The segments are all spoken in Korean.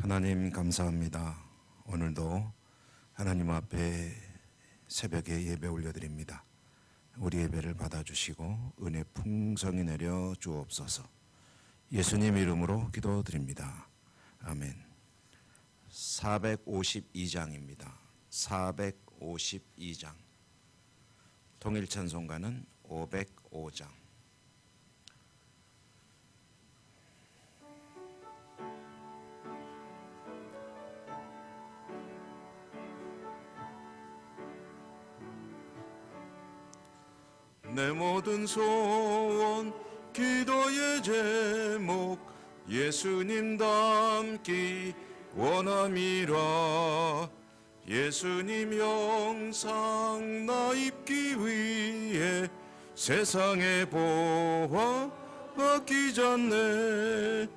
하나님 감사합니다. 오늘도 하나님 앞에 새벽에 예배 올려드립니다. 우리 예배를 받아주시고 은혜 풍성히 내려 주옵소서. 예수님 이름으로 기도드립니다. 아멘. 452장입니다. 452장. 통일찬송가는 505장. 내 모든 소원 기도의 제목 예수님 닮기 원함이라. 예수님 영상 나 입기 위해 세상의 보화 아끼지 않네.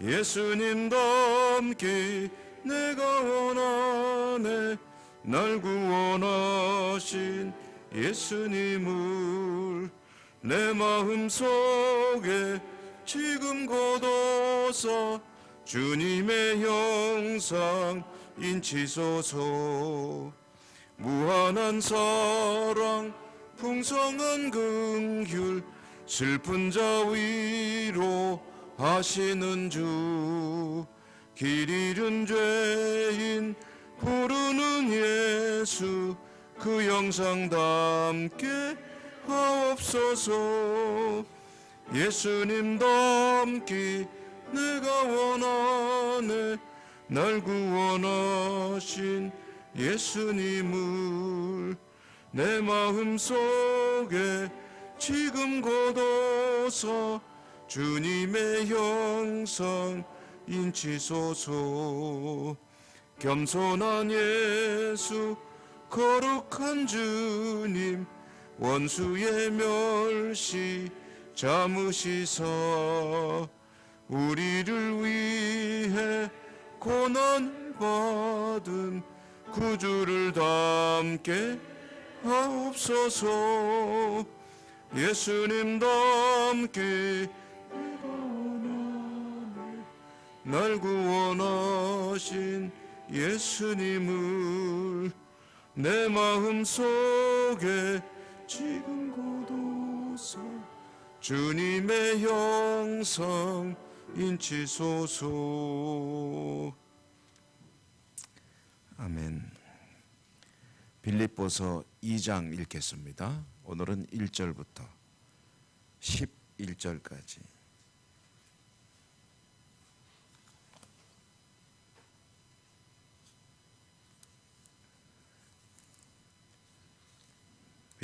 예수님 닮기 내가 원하네. 날 구원하신 예수님을 내 마음속에 지금 걷어서 주님의 형상 인치소서. 무한한 사랑 풍성한 긍휼 슬픈 자 위로 하시는 주. 길 잃은 죄인 부르는 예수 그 영상 담게 하옵소서. 예수님 닮기 내가 원하네. 날 구원하신 예수님을 내 마음속에 지금 걷어서 주님의 형상 인치소서. 겸손한 예수 거룩한 주님 원수의 멸시 잠으시사 우리를 위해 고난을 받은 구주를 닮게 하옵소서. 예수님 닮기 내가 원하네. 날 구원하신 예수님을 내 마음속에 지금 걷어서 주님의 형상 인치소서. 아멘. 빌립보서 2장 읽겠습니다. 오늘은 1절부터 11절까지.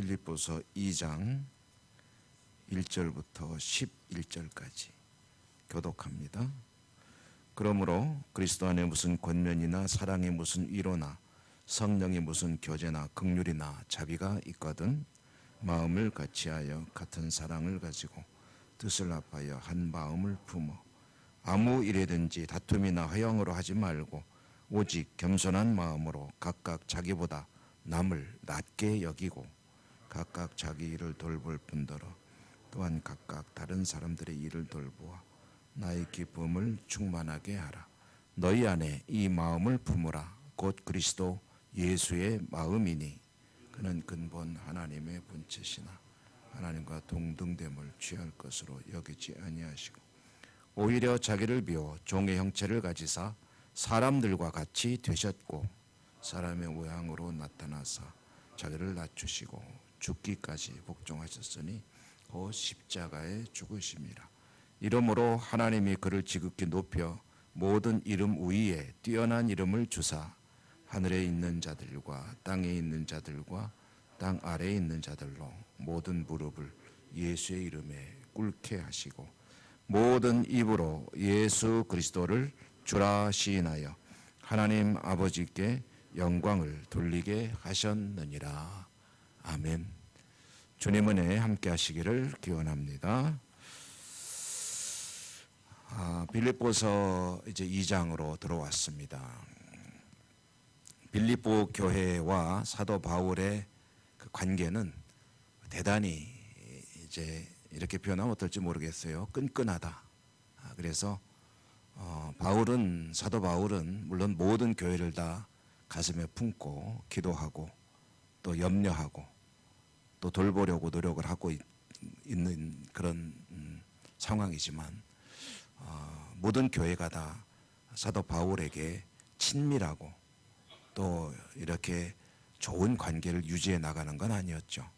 빌립보서 2장 1절부터 11절까지 교독합니다. 그러므로 그리스도 안에 무슨 권면이나 사랑에 무슨 위로나 성령의 무슨 교제나 긍휼이나 자비가 있거든 마음을 같이하여 같은 사랑을 가지고 뜻을 합하여 한 마음을 품어 아무 일에든지 다툼이나 허영으로 하지 말고 오직 겸손한 마음으로 각각 자기보다 남을 낮게 여기고 각각 자기 일을 돌볼 뿐더러 또한 각각 다른 사람들의 일을 돌보아 나의 기쁨을 충만하게 하라. 너희 안에 이 마음을 품으라. 곧 그리스도 예수의 마음이니 그는 근본 하나님의 본체시나 하나님과 동등됨을 취할 것으로 여기지 아니하시고 오히려 자기를 비워 종의 형체를 가지사 사람들과 같이 되셨고 사람의 모양으로 나타나사 자기를 낮추시고 죽기까지 복종하셨으니 그 십자가에 죽으심이라. 이러므로 하나님이 그를 지극히 높여 모든 이름 위에 뛰어난 이름을 주사 하늘에 있는 자들과 땅에 있는 자들과 땅 아래에 있는 자들로 모든 무릎을 예수의 이름에 꿇게 하시고 모든 입으로 예수 그리스도를 주라 시인하여 하나님 아버지께 영광을 돌리게 하셨느니라. 아멘. 주님 은혜에 함께 하시기를 기원합니다. 빌립보서 이제 2장으로 들어왔습니다. 빌립보 교회와 사도 바울의 그 관계는 대단히 이제 이렇게 표현하면 어떨지 모르겠어요. 끈끈하다. 그래서 사도 바울은 물론 모든 교회를 다 가슴에 품고 기도하고 또 염려하고 또 돌보려고 노력을 하고 있는 그런 상황이지만 모든 교회가 다 사도 바울에게 친밀하고 또 이렇게 좋은 관계를 유지해 나가는 건 아니었죠.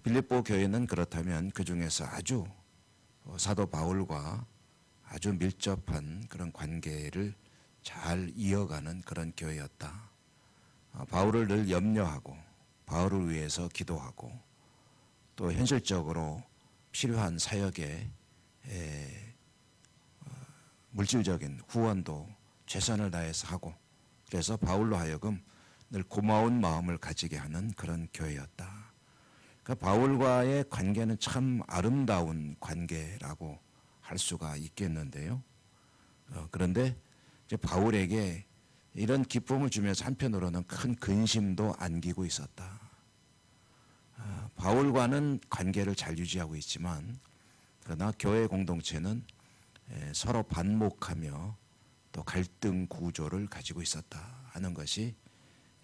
빌립보 교회는 그렇다면 그 중에서 아주 사도 바울과 아주 밀접한 그런 관계를 잘 이어가는 그런 교회였다. 바울을 늘 염려하고 바울을 위해서 기도하고 또 현실적으로 필요한 사역에 물질적인 후원도 최선을 다해서 하고 그래서 바울로 하여금 늘 고마운 마음을 가지게 하는 그런 교회였다. 그러니까 바울과의 관계는 참 아름다운 관계라고 할 수가 있겠는데요. 그런데 이제 바울에게 이런 기쁨을 주면서 한편으로는 큰 근심도 안기고 있었다. 바울과는 관계를 잘 유지하고 있지만 그러나 교회 공동체는 서로 반목하며 또 갈등 구조를 가지고 있었다 하는 것이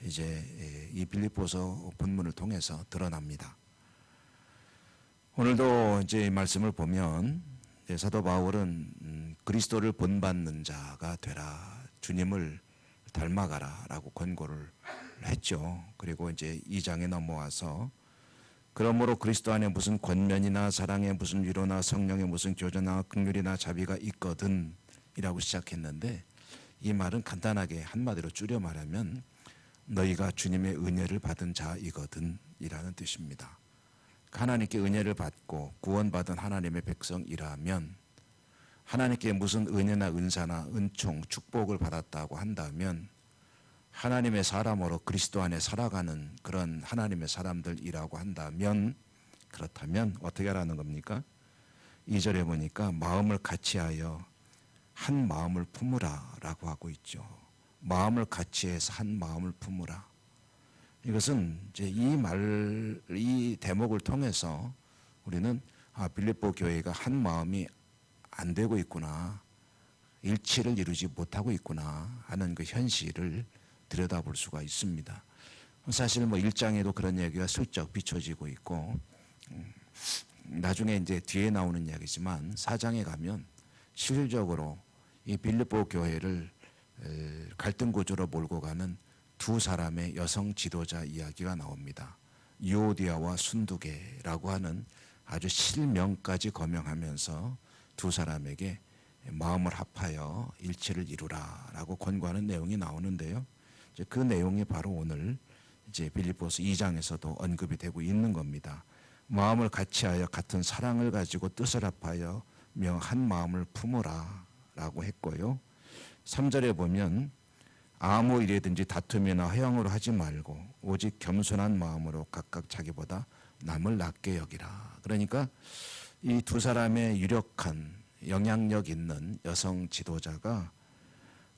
이제 이 빌립보서 본문을 통해서 드러납니다. 오늘도 이제 이 말씀을 보면 사도 바울은 그리스도를 본받는 자가 되라, 주님을 닮아가라라고 권고를 했죠. 그리고 이제 2장에 넘어와서 그러므로 그리스도 안에 무슨 권면이나 사랑에 무슨 위로나 성령에 무슨 교제나 긍휼이나 자비가 있거든 이라고 시작했는데 이 말은 간단하게 한마디로 줄여 말하면 너희가 주님의 은혜를 받은 자이거든 이라는 뜻입니다. 하나님께 은혜를 받고 구원받은 하나님의 백성이라면 하나님께 무슨 은혜나 은사나 은총, 축복을 받았다고 한다면 하나님의 사람으로 그리스도 안에 살아가는 그런 하나님의 사람들이라고 한다면 그렇다면 어떻게 하라는 겁니까? 2절에 보니까 마음을 같이하여 한 마음을 품으라 라고 하고 있죠. 마음을 같이해서 한 마음을 품으라. 이것은 이제 이 대목을 통해서 우리는 빌립보 교회가 한 마음이 안 되고 있구나, 일치를 이루지 못하고 있구나 하는 그 현실을 들여다볼 수가 있습니다. 사실 1장에도 그런 얘기가 슬쩍 비춰지고 있고 나중에 이제 뒤에 나오는 이야기지만 4장에 가면 실질적으로 이 빌립보 교회를 갈등 구조로 몰고 가는 두 사람의 여성 지도자 이야기가 나옵니다. 유오디아와 순두계라고 하는 아주 실명까지 거명하면서 두 사람에게 마음을 합하여 일치를 이루라라고 권고하는 내용이 나오는데요. 이제 그 내용이 바로 오늘 이제 빌립보서 2장에서도 언급이 되고 있는 겁니다. 마음을 같이하여 같은 사랑을 가지고 뜻을 합하여 한 마음을 품으라라고 했고요. 3절에 보면 아무 일이든지 다툼이나 회항으로 하지 말고 오직 겸손한 마음으로 각각 자기보다 남을 낮게 여기라. 그러니까 이 두 사람의 유력한 영향력 있는 여성 지도자가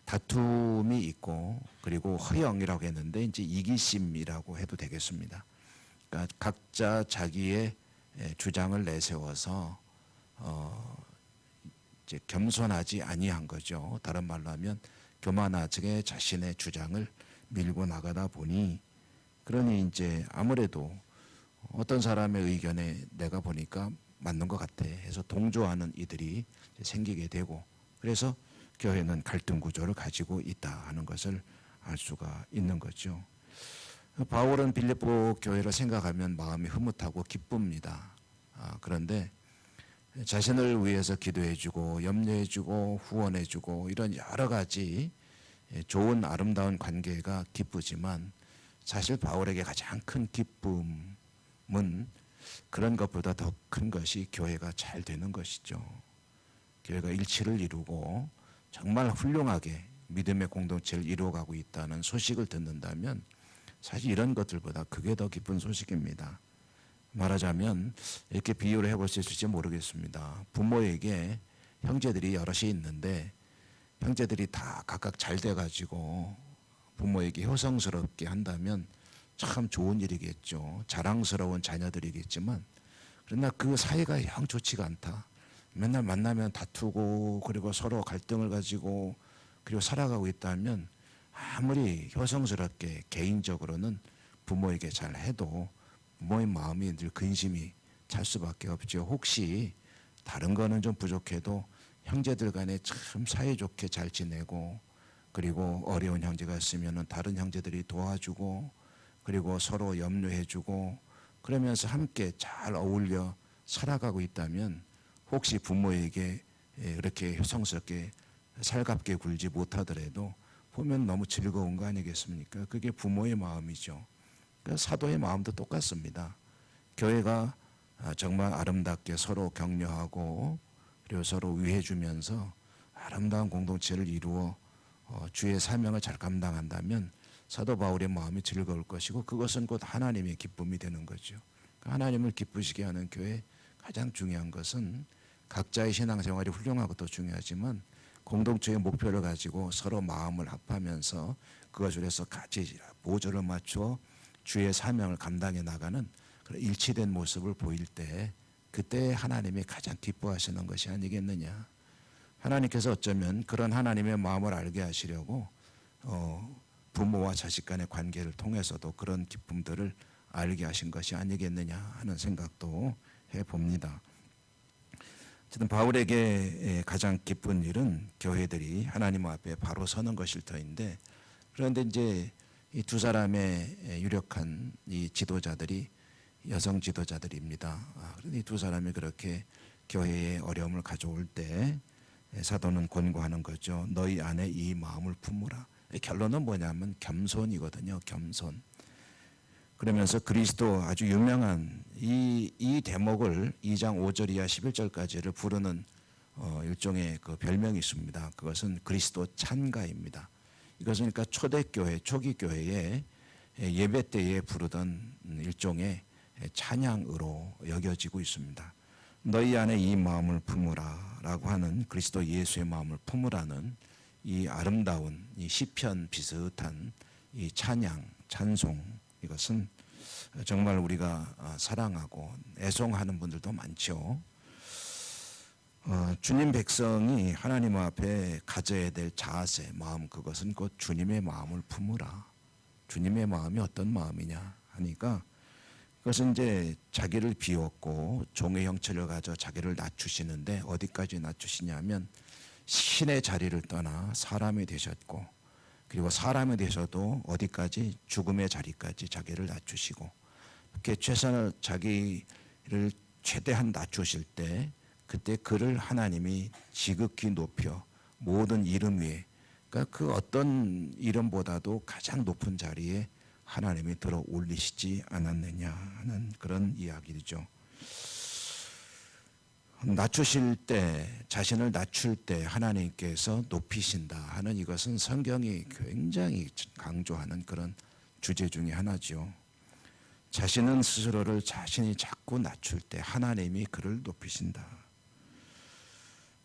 다툼이 있고 그리고 허영이라고 했는데 이제 이기심이라고 해도 되겠습니다. 그러니까 각자 자기의 주장을 내세워서 이제 겸손하지 아니한 거죠. 다른 말로 하면 교만하게 자신의 주장을 밀고 나가다 보니 그러니 이제 아무래도 어떤 사람의 의견에 내가 보니까 맞는 것 같아 해서 동조하는 이들이 생기게 되고 그래서 교회는 갈등 구조를 가지고 있다 하는 것을 알 수가 있는 거죠. 바울은 빌립보 교회를 생각하면 마음이 흐뭇하고 기쁩니다. 그런데 자신을 위해서 기도해주고 염려해주고 후원해주고 이런 여러 가지 좋은 아름다운 관계가 기쁘지만 사실 바울에게 가장 큰 기쁨은 그런 것보다 더 큰 것이 교회가 잘 되는 것이죠. 교회가 일치를 이루고 정말 훌륭하게 믿음의 공동체를 이루어가고 있다는 소식을 듣는다면 사실 이런 것들보다 그게 더 기쁜 소식입니다. 말하자면 이렇게 비유를 해볼 수 있을지 모르겠습니다. 부모에게 형제들이 여럿이 있는데 형제들이 다 각각 잘 돼가지고 부모에게 효성스럽게 한다면 참 좋은 일이겠죠. 자랑스러운 자녀들이겠지만 그러나 그 사이가 영 좋지가 않다. 맨날 만나면 다투고 그리고 서로 갈등을 가지고 그리고 살아가고 있다면 아무리 효성스럽게 개인적으로는 부모에게 잘 해도 부모의 마음이 늘 근심이 찰 수밖에 없죠. 혹시 다른 거는 좀 부족해도 형제들 간에 참 사이좋게 잘 지내고 그리고 어려운 형제가 있으면 다른 형제들이 도와주고 그리고 서로 염려해주고 그러면서 함께 잘 어울려 살아가고 있다면 혹시 부모에게 이렇게 효성스럽게 살갑게 굴지 못하더라도 보면 너무 즐거운 거 아니겠습니까? 그게 부모의 마음이죠. 그러니까 사도의 마음도 똑같습니다. 교회가 정말 아름답게 서로 격려하고 그리고 서로 위해주면서 아름다운 공동체를 이루어 주의 사명을 잘 감당한다면 사도 바울의 마음이 즐거울 것이고 그것은 곧 하나님의 기쁨이 되는 거죠. 하나님을 기쁘시게 하는 교회 가장 중요한 것은 각자의 신앙생활이 훌륭하고 또 중요하지만 공동체의 목표를 가지고 서로 마음을 합하면서 그것을 해서 같이 보조를 맞추어 주의 사명을 감당해 나가는 그런 일치된 모습을 보일 때 그때 하나님이 가장 기뻐하시는 것이 아니겠느냐. 하나님께서 어쩌면 그런 하나님의 마음을 알게 하시려고 부모와 자식 간의 관계를 통해서도 그런 기쁨들을 알게 하신 것이 아니겠느냐 하는 생각도 해봅니다. 어쨌든 바울에게 가장 기쁜 일은 교회들이 하나님 앞에 바로 서는 것일 터인데 그런데 이제 이 두 사람의 유력한 이 지도자들이 여성 지도자들입니다. 그런데 이 두 사람이 그렇게 교회에 어려움을 가져올 때 사도는 권고하는 거죠. 너희 안에 이 마음을 품으라. 결론은 뭐냐면 겸손이거든요. 겸손. 그러면서 그리스도 아주 유명한 이 대목을 2장 5절 이하 11절까지를 부르는 일종의 그 별명이 있습니다. 그것은 그리스도 찬가입니다. 이것은 그러니까 초대교회, 초기 교회에 예배 때에 부르던 일종의 찬양으로 여겨지고 있습니다. 너희 안에 이 마음을 품으라 라고 하는 그리스도 예수의 마음을 품으라는 이 아름다운 이 시편 비슷한 이 찬양, 찬송 이것은 정말 우리가 사랑하고 애송하는 분들도 많죠. 주님 백성이 하나님 앞에 가져야 될 자세, 마음 그것은 곧 주님의 마음을 품으라. 주님의 마음이 어떤 마음이냐 하니까 그것은 이제 자기를 비웠고 종의 형체를 가져 자기를 낮추시는데 어디까지 낮추시냐면 신의 자리를 떠나 사람이 되셨고 그리고 사람이 되셔도 어디까지 죽음의 자리까지 자기를 낮추시고 이렇게 최선을 자기를 최대한 낮추실 때 그때 그를 하나님이 지극히 높여 모든 이름 위에 그러니까 그 어떤 이름보다도 가장 높은 자리에 하나님이 들어 올리시지 않았느냐 하는 그런 이야기죠. 낮추실 때 자신을 낮출 때 하나님께서 높이신다 하는 이것은 성경이 굉장히 강조하는 그런 주제 중에 하나죠. 자신은 스스로를 자신이 자꾸 낮출 때 하나님이 그를 높이신다.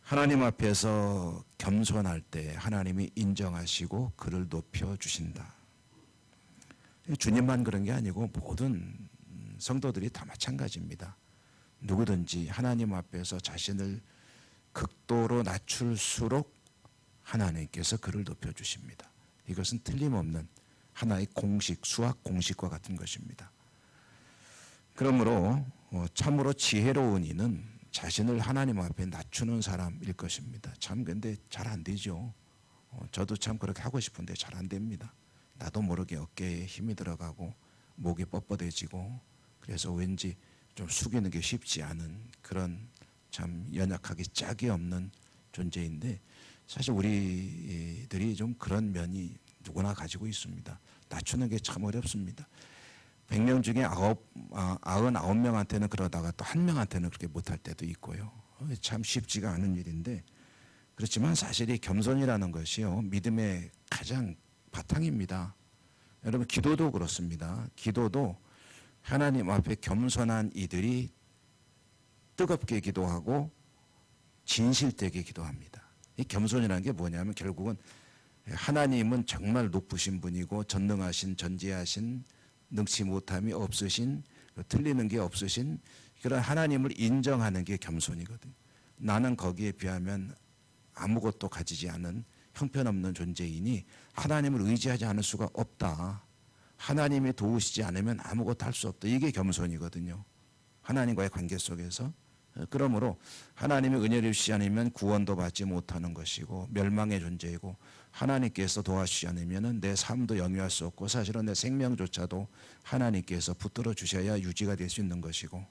하나님 앞에서 겸손할 때 하나님이 인정하시고 그를 높여주신다. 주님만 그런 게 아니고 모든 성도들이 다 마찬가지입니다. 누구든지 하나님 앞에서 자신을 극도로 낮출수록 하나님께서 그를 높여주십니다. 이것은 틀림없는 하나의 공식, 수학 공식과 같은 것입니다. 그러므로 참으로 지혜로운 이는 자신을 하나님 앞에 낮추는 사람일 것입니다. 참 근데 잘 안 되죠. 저도 참 그렇게 하고 싶은데 잘 안 됩니다. 나도 모르게 어깨에 힘이 들어가고 목이 뻣뻣해지고 그래서 왠지 좀 숙이는 게 쉽지 않은 그런 참 연약하기 짝이 없는 존재인데 사실 우리들이 좀 그런 면이 누구나 가지고 있습니다. 낮추는 게 참 어렵습니다. 100명 중에 99명한테는 그러다가 또 1명한테는 그렇게 못할 때도 있고요. 참 쉽지가 않은 일인데 그렇지만 사실 이 겸손이라는 것이요 믿음의 가장 바탕입니다. 여러분 기도도 그렇습니다. 기도도 하나님 앞에 겸손한 이들이 뜨겁게 기도하고 진실되게 기도합니다. 이 겸손이라는 게 뭐냐면 결국은 하나님은 정말 높으신 분이고 전능하신 전지하신 능치 못함이 없으신 틀리는 게 없으신 그런 하나님을 인정하는 게 겸손이거든요. 나는 거기에 비하면 아무것도 가지지 않은 형편없는 존재이니 하나님을 의지하지 않을 수가 없다. 하나님이 도우시지 않으면 아무것도 할 수 없다. 이게 겸손이거든요. 하나님과의 관계 속에서. 그러므로 하나님의 은혜를 주시지 않으면 구원도 받지 못하는 것이고 멸망의 존재이고 하나님께서 도와주시지 않으면 내 삶도 영위할 수 없고 사실은 내 생명조차도 하나님께서 붙들어 주셔야 유지가 될 수 있는 것이고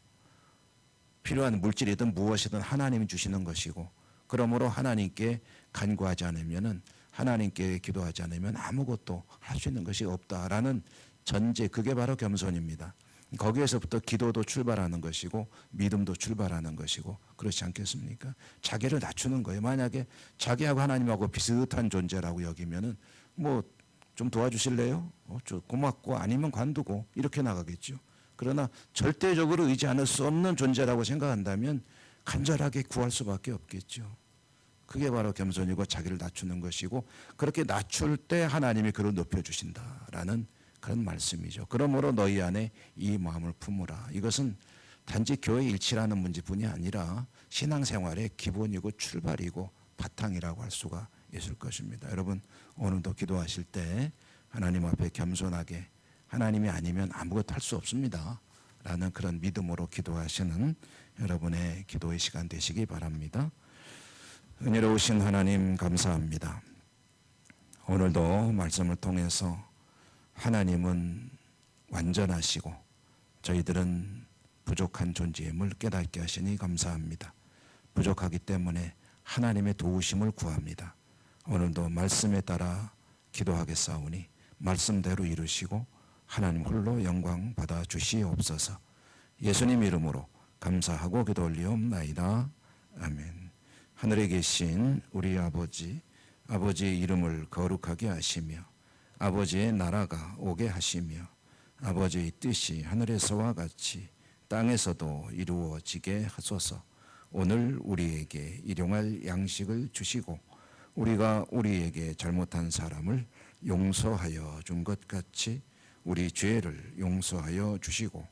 필요한 물질이든 무엇이든 하나님이 주시는 것이고 그러므로 하나님께 간구하지 않으면 하나님께 기도하지 않으면 아무것도 할 수 있는 것이 없다라는 전제 그게 바로 겸손입니다. 거기에서부터 기도도 출발하는 것이고 믿음도 출발하는 것이고 그렇지 않겠습니까? 자기를 낮추는 거예요. 만약에 자기하고 하나님하고 비슷한 존재라고 여기면은 뭐 좀 도와주실래요? 고맙고 아니면 관두고 이렇게 나가겠죠. 그러나 절대적으로 의지할 수 없는 존재라고 생각한다면 간절하게 구할 수밖에 없겠죠. 그게 바로 겸손이고 자기를 낮추는 것이고 그렇게 낮출 때 하나님이 그를 높여주신다라는 그런 말씀이죠. 그러므로 너희 안에 이 마음을 품으라. 이것은 단지 교회 일치라는 문제뿐이 아니라 신앙생활의 기본이고 출발이고 바탕이라고 할 수가 있을 것입니다. 여러분 오늘도 기도하실 때 하나님 앞에 겸손하게 하나님이 아니면 아무것도 할 수 없습니다 라는 그런 믿음으로 기도하시는 여러분의 기도의 시간 되시기 바랍니다. 은혜로우신 하나님 감사합니다. 오늘도 말씀을 통해서 하나님은 완전하시고 저희들은 부족한 존재임을 깨닫게 하시니 감사합니다. 부족하기 때문에 하나님의 도우심을 구합니다. 오늘도 말씀에 따라 기도하겠사오니 말씀대로 이루시고 하나님 홀로 영광 받아 주시옵소서. 예수님 이름으로 감사하고 기도 올리옵나이다. 아멘. 하늘에 계신 우리 아버지, 아버지의 이름을 거룩하게 하시며 아버지의 나라가 오게 하시며 아버지의 뜻이 하늘에서와 같이 땅에서도 이루어지게 하소서. 오늘 우리에게 일용할 양식을 주시고 우리가 우리에게 잘못한 사람을 용서하여 준 것 같이 우리 죄를 용서하여 주시고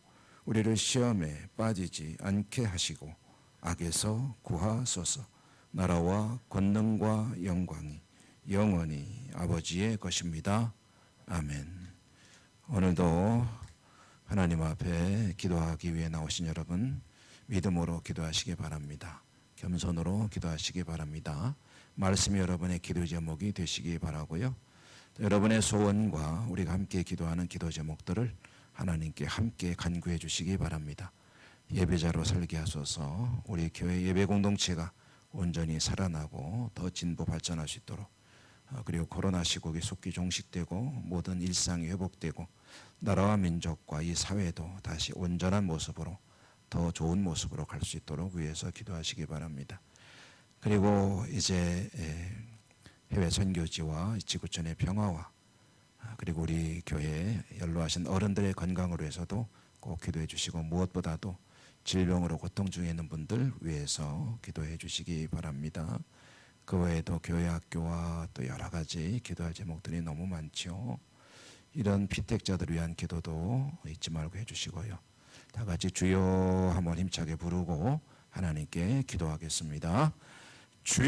우리를 시험에 빠지지 않게 하시고 악에서 구하소서. 나라와 권능과 영광이 영원히 아버지의 것입니다. 아멘. 오늘도 하나님 앞에 기도하기 위해 나오신 여러분 믿음으로 기도하시기 바랍니다. 겸손으로 기도하시기 바랍니다. 말씀이 여러분의 기도 제목이 되시기 바라고요. 여러분의 소원과 우리가 함께 기도하는 기도 제목들을 하나님께 함께 간구해 주시기 바랍니다. 예배자로 살게 하소서. 우리 교회 예배 공동체가 온전히 살아나고 더 진보 발전할 수 있도록 그리고 코로나 시국이 속기 종식되고 모든 일상이 회복되고 나라와 민족과 이 사회도 다시 온전한 모습으로 더 좋은 모습으로 갈 수 있도록 위해서 기도하시기 바랍니다. 그리고 이제 해외 선교지와 지구촌의 평화와 그리고 우리 교회 연로하신 어른들의 건강으로 해서도 꼭 기도해 주시고 무엇보다도 질병으로 고통 중에 있는 분들 위해서 기도해 주시기 바랍니다. 그 외에도 교회 학교와 또 여러 가지 기도할 제목들이 너무 많죠. 이런 피택자들을 위한 기도도 잊지 말고 해주시고요. 다 같이 주여 한번 힘차게 부르고 하나님께 기도하겠습니다. 주여